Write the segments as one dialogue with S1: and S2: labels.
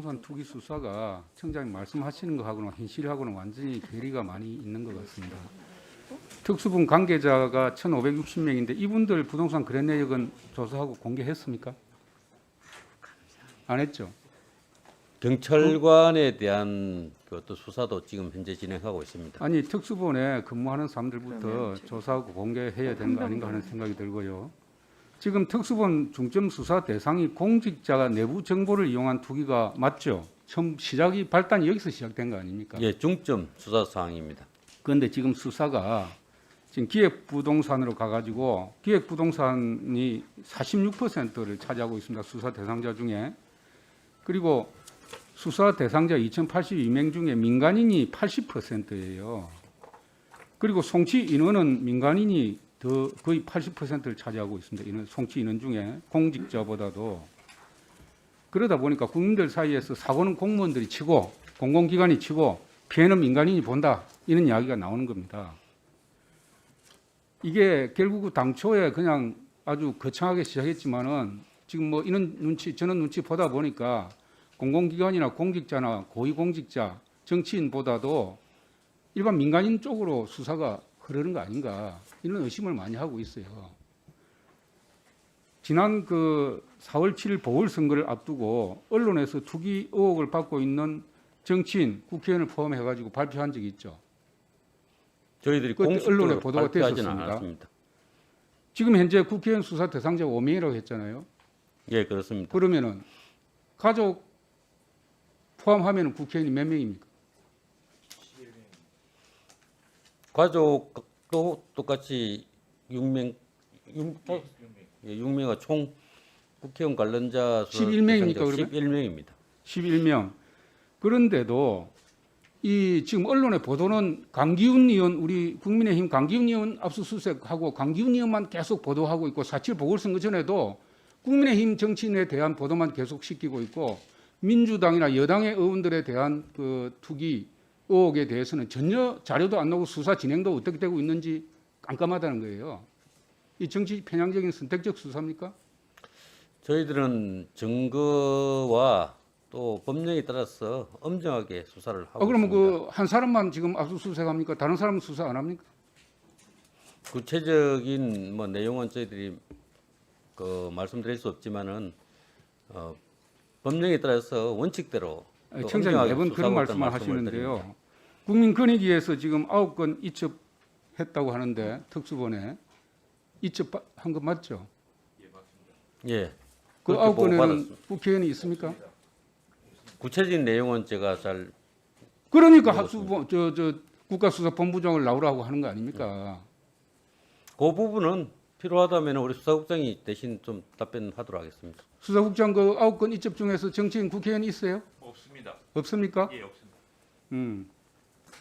S1: 부동산 투기 수사가 청장님 말씀하시는 거하고는 현실하고는 완전히 괴리가 많이 있는 것 같습니다. 특수본 관계자가 1,560명인데 이분들 부동산 거래 내역은 조사하고 공개했습니까? 안 했죠.
S2: 경찰관에 대한 또 수사도 지금 현재 진행하고 있습니다.
S1: 아니 특수본에 근무하는 사람들부터 조사하고 공개해야 되는 거 아닌가 하는 생각이 들고요. 지금 특수본 중점 수사 대상이 공직자가 내부 정보를 이용한 투기가 맞죠? 처음 시작이 발단이 여기서 시작된 거 아닙니까?
S2: 예, 중점 수사 사항입니다.
S1: 그런데 지금 수사가 지금 기획부동산으로 가가지고 기획부동산이 46%를 차지하고 있습니다. 수사 대상자 중에. 그리고 수사 대상자 2,082명 중에 민간인이 80%예요. 그리고 송치 인원은 민간인이 더 거의 80%를 차지하고 있습니다. 인원, 송치 인원 중에 공직자보다도. 그러다 보니까 국민들 사이에서 사고는 공무원들이 치고 공공기관이 치고 피해는 민간인이 본다. 이런 이야기가 나오는 겁니다. 이게 결국 당초에 그냥 아주 거창하게 시작했지만은 지금 뭐 이런 눈치 저런 눈치 보다 보니까 공공기관이나 공직자나 고위공직자 정치인보다도 일반 민간인 쪽으로 수사가 흐르는 거 아닌가 이런 의심을 많이 하고 있어요. 지난 그 4월 7일 보궐선거를 앞두고 언론에서 투기 의혹을 받고 있는 정치인, 국회의원을 포함해가지고 발표한 적이 있죠.
S2: 저희들이
S1: 그때
S2: 공식적으로
S1: 언론에 보도가
S2: 발표하지는
S1: 됐었습니다.
S2: 않았습니다.
S1: 지금 현재 국회의원 수사 대상자가 5명이라고 했잖아요.
S2: 예, 그렇습니다.
S1: 그러면은 가족 포함하면 국회의원이 몇 명입니까?
S2: 가족도 똑같이 6명과 총 국회의원 관련자 수
S1: 11명입니까, 그러면?
S2: 11명입니다.
S1: 11명. 그런데도 이 지금 언론의 보도는 강기훈 의원, 우리 국민의힘 강기훈 의원 압수수색하고 강기훈 의원만 계속 보도하고 있고 4.7 보궐선거 전에도 국민의힘 정치인에 대한 보도만 계속 시키고 있고 민주당이나 여당의 의원들에 대한 그 투기 의혹에 대해서는 전혀 자료도 안 나오고 수사 진행도 어떻게 되고 있는지 깜깜하다는 거예요. 이 정치 편향적인 선택적 수사입니까?
S2: 저희들은 증거와 또 법령에 따라서 엄정하게 수사를 하고
S1: 그러면
S2: 있습니다.
S1: 그 한 사람만 지금 압수수색합니까? 다른 사람은 수사 안 합니까?
S2: 구체적인 뭐 내용은 저희들이 말씀드릴 수 없지만은 법령에 따라서 원칙대로 또
S1: 청장님
S2: 엄정하게
S1: 매번 그런
S2: 수사하고
S1: 말씀을
S2: 있다는 말씀을 드립니다.
S1: 하시는데요. 국민권익위에서 지금 9건 이첩했다고 하는데 특수본에 이첩한 거 맞죠?
S2: 예.
S1: 그
S2: 그렇게
S1: 9건에는
S2: 보고받았습니다.
S1: 국회의원이 있습니까?
S2: 구체적인 내용은 제가 잘
S1: 그러니까 합수본 저 국가수사본부장을 나오라고 하는 거 아닙니까?
S2: 그 부분은 필요하다면 우리 수사국장이 대신 좀 답변하도록 하겠습니다.
S1: 수사국장 그 9건 이첩 중에서 정치인 국회의원이 있어요?
S3: 없습니다.
S1: 없습니까?
S3: 예, 없습니다.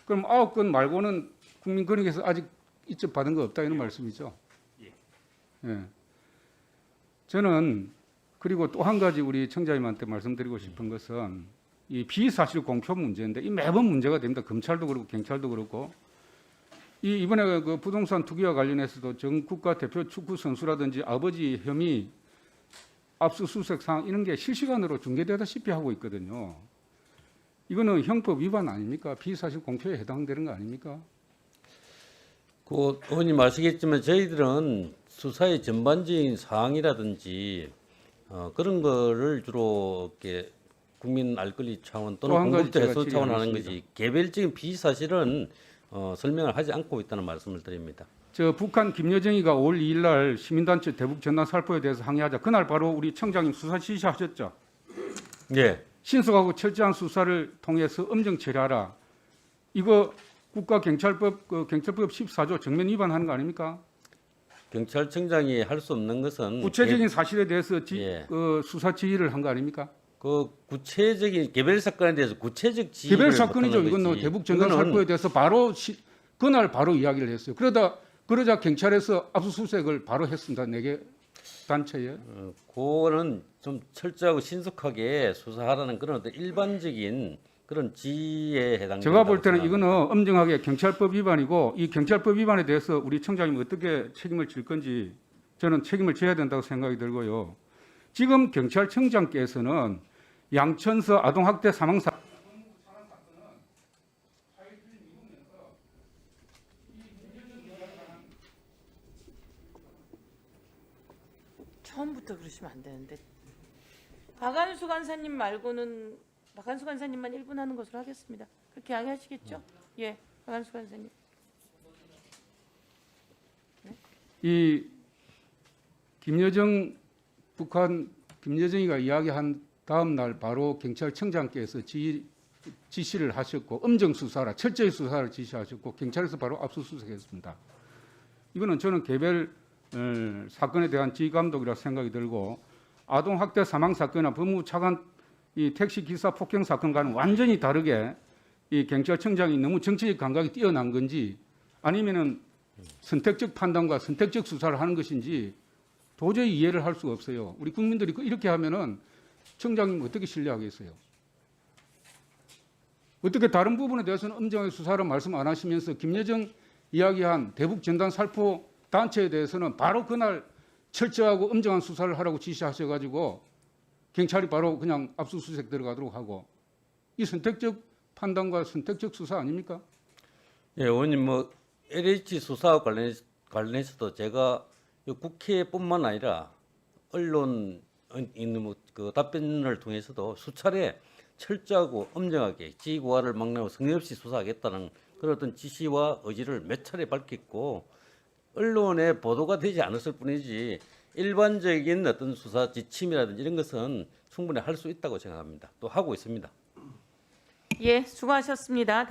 S1: 그럼 9건 말고는 국민권익에서 아직 이첩 받은 거 없다 이런 말씀이죠?
S3: 예.
S1: 예. 저는 그리고 또 한 가지 우리 청자님한테 말씀드리고 싶은 것은 이 비사실 공표 문제인데 이 매번 문제가 됩니다. 검찰도 그렇고 경찰도 그렇고 이번에 그 부동산 투기와 관련해서도 전 국가 대표 축구 선수라든지 아버지 혐의 압수수색 사항 이런 게 실시간으로 중계되다시피 하고 있거든요. 이거는 형법 위반 아닙니까? 비사실 공표에 해당되는 거 아닙니까?
S2: 그 의원님 아시겠지만 저희들은 수사의 전반적인 사항이라든지 그런 거를 주로 이렇게 국민 알 권리 차원
S1: 또
S2: 또는
S1: 한 가지
S2: 공급적
S1: 제가
S2: 해소 차원 하는
S1: 질의하겠습니다.
S2: 거지 개별적인 비사실은 설명을 하지 않고 있다는 말씀을 드립니다.
S1: 저 북한 김여정이가 5월 2일 날 시민단체 대북 전단 살포에 대해서 항의하자. 그날 바로 우리 청장님 수사 지시하셨죠.
S2: 예,
S1: 신속하고 철저한 수사를 통해서 엄정 처리하라. 이거 국가경찰법 경찰법 14조 정면 위반하는 거 아닙니까?
S2: 경찰청장이 할 수 없는 것은
S1: 구체적인 사실에 대해서
S2: 예.
S1: 수사 지휘를 한 거 아닙니까?
S2: 그 구체적인 개별 사건에 대해서 구체적 지휘를
S1: 개별 사건이죠.
S2: 못하는
S1: 이건
S2: 거지.
S1: 대북 전단
S2: 이거는
S1: 살포에 대해서 바로 그날 바로 이야기를 했어요. 그러자 경찰에서 압수수색을 바로 했습니다. 4개 단체에.
S2: 그거는 좀 철저하고 신속하게 수사하라는 그런 어떤 일반적인 그런 지혜에 해당된다고
S1: 제가 볼 때는
S2: 생각합니다.
S1: 이거는 엄정하게 경찰법 위반이고 이 경찰법 위반에 대해서 우리 청장님 어떻게 책임을 질 건지 저는 책임을 져야 된다고 생각이 들고요. 지금 경찰청장께서는 양천서 아동학대 사망 사건
S3: 처음부터 그러시면 안 되는데. 박한수 간사님 말고는 박한수 간사님만 1분 하는 것으로 하겠습니다. 그렇게 이야기하시겠죠? 예, 박한수 간사님.
S1: 이 김여정 북한 김여정이가 이야기한 다음 날 바로 경찰청장께서 지시를 하셨고 엄정 수사라 철저히 수사를 지시하셨고 경찰에서 바로 압수수색했습니다. 이거는 저는 개별 사건에 대한 지휘 감독이라 생각이 들고 아동 학대 사망 사건이나 법무부 차관 이 택시 기사 폭행 사건과는 완전히 다르게 이 경찰청장이 너무 정치적 감각이 뛰어난 건지 아니면은 선택적 판단과 선택적 수사를 하는 것인지 도저히 이해를 할 수가 없어요. 우리 국민들이 이렇게 하면은 청장님 어떻게 신뢰하겠어요? 어떻게 다른 부분에 대해서는 엄정하게 수사를 말씀 안 하시면서 김여정 이야기한 대북 전단 살포 단체에 대해서는 바로 그날 철저하고 엄정한 수사를 하라고 지시하셔가지고 경찰이 바로 그냥 압수수색 들어가도록 하고 이 선택적 판단과 선택적 수사 아닙니까?
S2: 예, 의원님 뭐 LH 수사와 관련해서도 제가 국회뿐만 아니라 언론 있는 그 답변을 통해서도 수차례 철저하고 엄정하게 지휘고하를 막론하고 성의 없이 수사하겠다는 그런 어떤 지시와 의지를 몇 차례 밝혔고 언론에 보도가 되지 않았을 뿐이지 일반적인 어떤 수사 지침이라든지 이런 것은 충분히 할 수 있다고 생각합니다. 또 하고 있습니다.
S3: 예, 수고하셨습니다.